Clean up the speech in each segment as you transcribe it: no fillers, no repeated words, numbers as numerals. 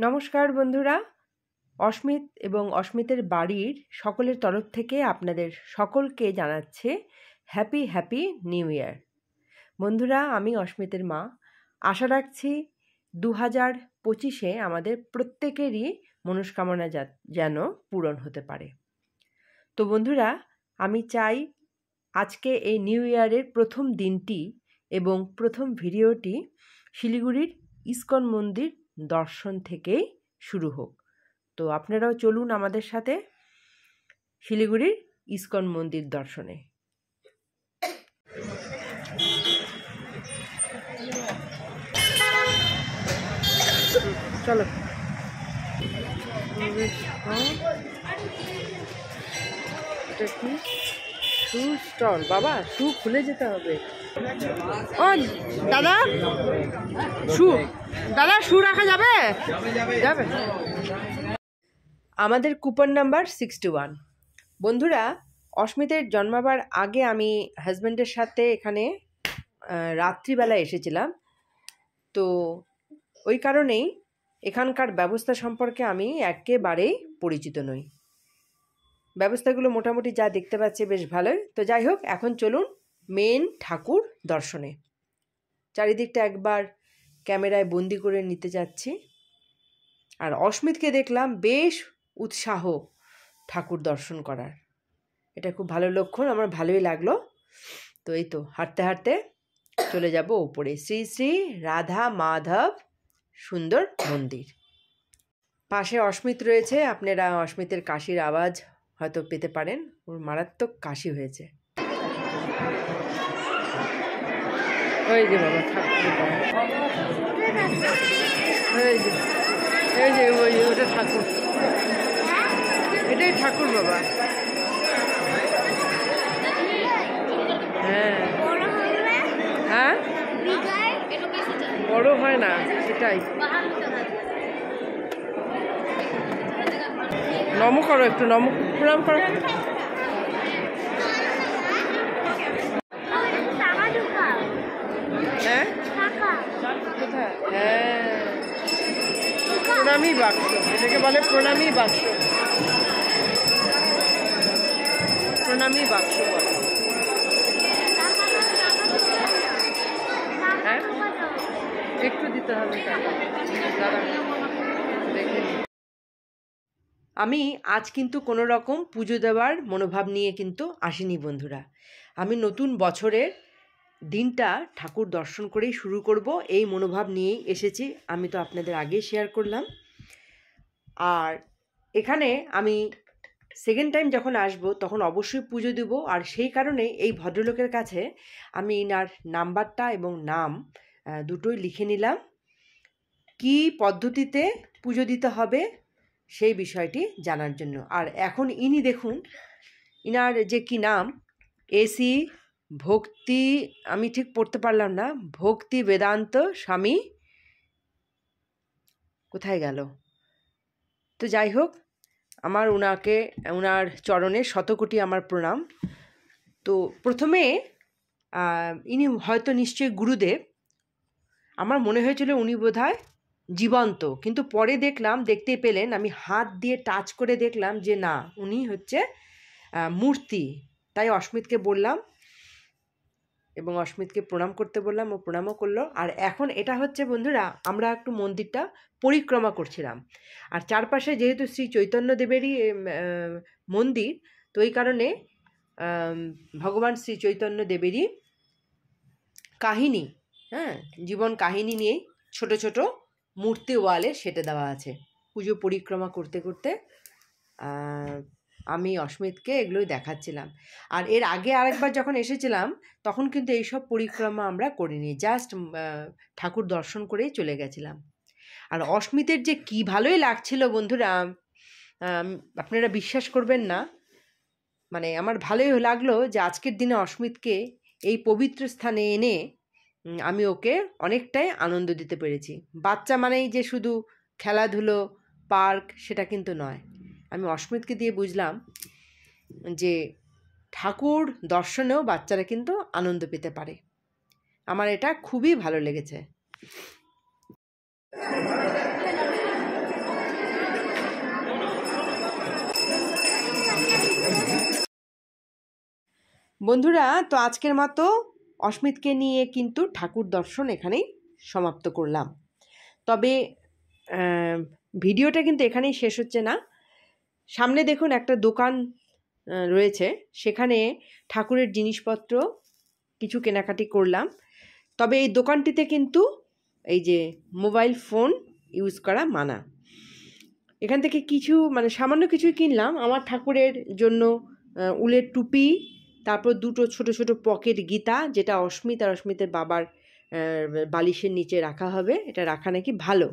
নমস্কার বন্ধুরা, অস্মিত এবং অস্মিতের বাড়ির সকলের তরফ থেকে আপনাদের সকলকে জানাচ্ছে হ্যাপি হ্যাপি নিউ ইয়ার। বন্ধুরা, আমি অস্মিতের মা। আশা রাখছি 2025-এ আমাদের প্রত্যেকেরই মনস্কামনা যেন পূরণ হতে পারে। তো বন্ধুরা, আমি চাই আজকে এই নিউ ইয়ারের প্রথম দিনটি এবং প্রথম ভিডিওটি শিলিগুড়ির ইস্কন মন্দির দর্শন থেকেই শুরু হোক। তো আপনারাও চলুন আমাদের সাথে শিলিগুড়ির ইস্কন মন্দির দর্শনে। চলো। এটা কি শু স্টল? বাবা, শু খুলে যেতে হবে। ও দাদা, শু রাখা যাবে? যাবে। আমাদের কুপন নাম্বার 61। বন্ধুরা, অস্মিতের জন্মাবার আগে আমি হাজব্যান্ডের সাথে এখানে রাত্রিবেলা এসেছিলাম। তো ওই কারণেই এখানকার ব্যবস্থা সম্পর্কে আমি একেবারেই পরিচিত নই। ব্যবস্থাগুলো মোটামুটি যা দেখতে পাচ্ছি বেশ ভালোই। তো যাই হোক, এখন চলুন মেন ঠাকুর দর্শনে। চারিদিকটা একবার ক্যামেরায় বন্দি করে নিতে যাচ্ছি। আর অস্মিতকে দেখলাম বেশ উৎসাহ ঠাকুর দর্শন করার। এটা খুব ভালো লক্ষণ, আমার ভালোই লাগলো। তো এই তো হাঁটতে হাঁটতে চলে যাব উপরে, শ্রী শ্রী রাধা মাধব সুন্দর মন্দির। পাশে অস্মিত রয়েছে, আপনারা অস্মিতের কাশির আওয়াজ হয়তো পেতে পারেন। ওর মারাত্মক কাশি হয়েছে। ওই যে বাবা ঠাকুর, ওটা ঠাকুর, এটাই ঠাকুর বাবা। হ্যাঁ হ্যাঁ, বড় হয় না, সেটাই। নম করো, একটু নম প্রণাম করো। হ্যাঁ কোথায়? হ্যাঁ, প্রণামী বাক্স, এটাকে বলে প্রণামী বাক্স। প্রণামী বাক্স বলে। হ্যাঁ, একটু দিতে হবে দাদা, দেখে। আমি আজ কিন্তু কোনো রকম পুজো দেওয়ার মনোভাব নিয়ে কিন্তু আসিনি বন্ধুরা। আমি নতুন বছরের দিনটা ঠাকুর দর্শন করেই শুরু করব, এই মনোভাব নিয়েই এসেছি। আমি তো আপনাদের আগেই শেয়ার করলাম। আর এখানে আমি সেকেন্ড টাইম যখন আসব তখন অবশ্যই পুজো দেব। আর সেই কারণে এই ভদ্রলোকের কাছে আমি এনার নাম্বারটা এবং নাম দুটোই লিখে নিলাম। কি পদ্ধতিতে পুজো দিতে হবে সেই বিষয়টি জানার জন্য। আর এখন ইনি দেখুন, ইনার যে কি নাম, এসি ভক্তি, আমি ঠিক পড়তে পারলাম না, ভক্তি বেদান্ত স্বামী, কোথায় গেল? তো যাই হোক, আমার ওনার চরণে শতকোটি আমার প্রণাম। তো প্রথমে ইনি হয়তো নিশ্চয়ই গুরুদেব। আমার মনে হয়েছিল উনি বোধহয় জীবন্ত, কিন্তু পরে দেখতেই পেলেন, আমি হাত দিয়ে টাচ করে দেখলাম যে না, উনি হচ্ছে মূর্তি। তাই অস্মিতকে বললাম এবং অস্মিতকে প্রণাম করতে বললাম, ও প্রণামও করলো। আর এখন এটা হচ্ছে বন্ধুরা, আমরা একটু মন্দিরটা পরিক্রমা করছিলাম। আর চারপাশে যেহেতু শ্রী চৈতন্যদেবেরই মন্দির, তো এই কারণে ভগবান শ্রী চৈতন্যদেবেরই কাহিনী, হ্যাঁ, জীবন কাহিনী নিয়েই ছোট ছোট মূর্তি ওয়ালে সেটে দেওয়া আছে। পুজো পরিক্রমা করতে করতে আমি অস্মিতকে এগুলোই দেখাচ্ছিলাম। আর এর আগে আরেকবার যখন এসেছিলাম তখন কিন্তু এইসব পরিক্রমা আমরা করিনি, জাস্ট ঠাকুর দর্শন করেই চলে গেছিলাম। আর অস্মিতের যে কি ভালোই লাগছিল বন্ধুরা, আপনারা বিশ্বাস করবেন না, মানে আমার ভালোই লাগলো যে আজকের দিনে অস্মিতকে এই পবিত্র স্থানে এনে আমি ওকে অনেকটাই আনন্দ দিতে পেরেছি। বাচ্চা মানেই যে শুধু খেলাধুলো পার্ক, সেটা কিন্তু নয়। আমি অস্মিতকে দিয়ে বুঝলাম যে ঠাকুর দর্শনেও বাচ্চারা কিন্তু আনন্দ পেতে পারে। আমার এটা খুবই ভালো লেগেছে। বন্ধুরা, তো আজকের মতো অস্মিতকে নিয়ে কিন্তু ঠাকুর দর্শন এখানেই সমাপ্ত করলাম। তবে ভিডিওটা কিন্তু এখানেই শেষ হচ্ছে না। সামনে দেখুন একটা দোকান রয়েছে, সেখানে ঠাকুরের জিনিসপত্র কিছু কেনাকাটি করলাম। তবে এই দোকানটিতে কিন্তু এই যে মোবাইল ফোন ইউজ করা মানা। এখান থেকে কিছু সামান্য কিছুই কিনলাম। আমার ঠাকুরের জন্য উলের টুপি, তারপর দুটো ছোট ছোট পকেট গীতা, যেটা অস্মিত আর অস্মিতের বাবার বালিশের নিচে রাখা হবে, এটা রাখা নাকি ভালো।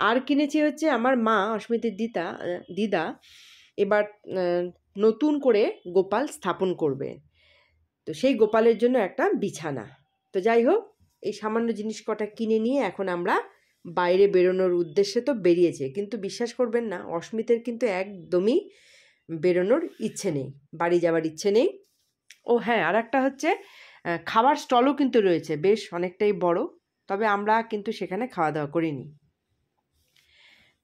আর কিনেছি হচ্ছে আমার মা অস্মিতের দিদা এবার নতুন করে গোপাল স্থাপন করবে, তো সেই গোপালের জন্য একটা বিছানা। তো যাই হোক, এই সামান্য জিনিস কটা কিনে নিয়ে এখন আমরা বাইরে বেরোনোর উদ্দেশ্যে তো বেরিয়েছে, কিন্তু বিশ্বাস করবেন না, অস্মিতের কিন্তু একদমই বেরোনোর ইচ্ছে নেই, বাড়ি যাওয়ার ইচ্ছে নেই। ও হ্যাঁ, আর একটা হচ্ছে খাবার স্টলও কিন্তু রয়েছে, বেশ অনেকটাই বড়, তবে আমরা কিন্তু সেখানে খাওয়া দাওয়া করিনি।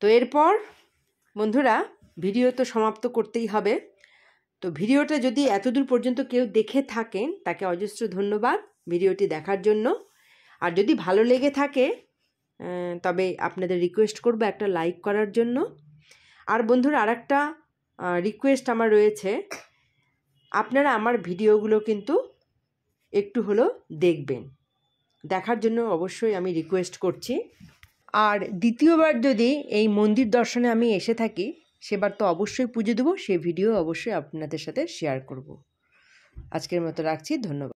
তো এরপর বন্ধুরা, ভিডিও তো সমাপ্ত করতেই হবে। তো ভিডিওটা যদি এতদূর পর্যন্ত কেউ দেখে থাকেন, তাকে অজস্র ধন্যবাদ ভিডিওটি দেখার জন্য। আর যদি ভালো লেগে থাকে তবে আপনাদের রিকোয়েস্ট করব একটা লাইক করার জন্য। আর বন্ধুরা, আর একটা রিকোয়েস্ট আমার রয়েছে, আপনারা আমার ভিডিওগুলো কিন্তু একটু হলেও দেখবেন, দেখার জন্য অবশ্যই আমি রিকোয়েস্ট করছি। আর দ্বিতীয়বার যদি এই মন্দির দর্শনে আমি এসে থাকি, সেবার তো অবশ্যই পুজো দেবো, সেই ভিডিও অবশ্যই আপনাদের সাথে শেয়ার করব। আজকের মতো রাখছি, ধন্যবাদ।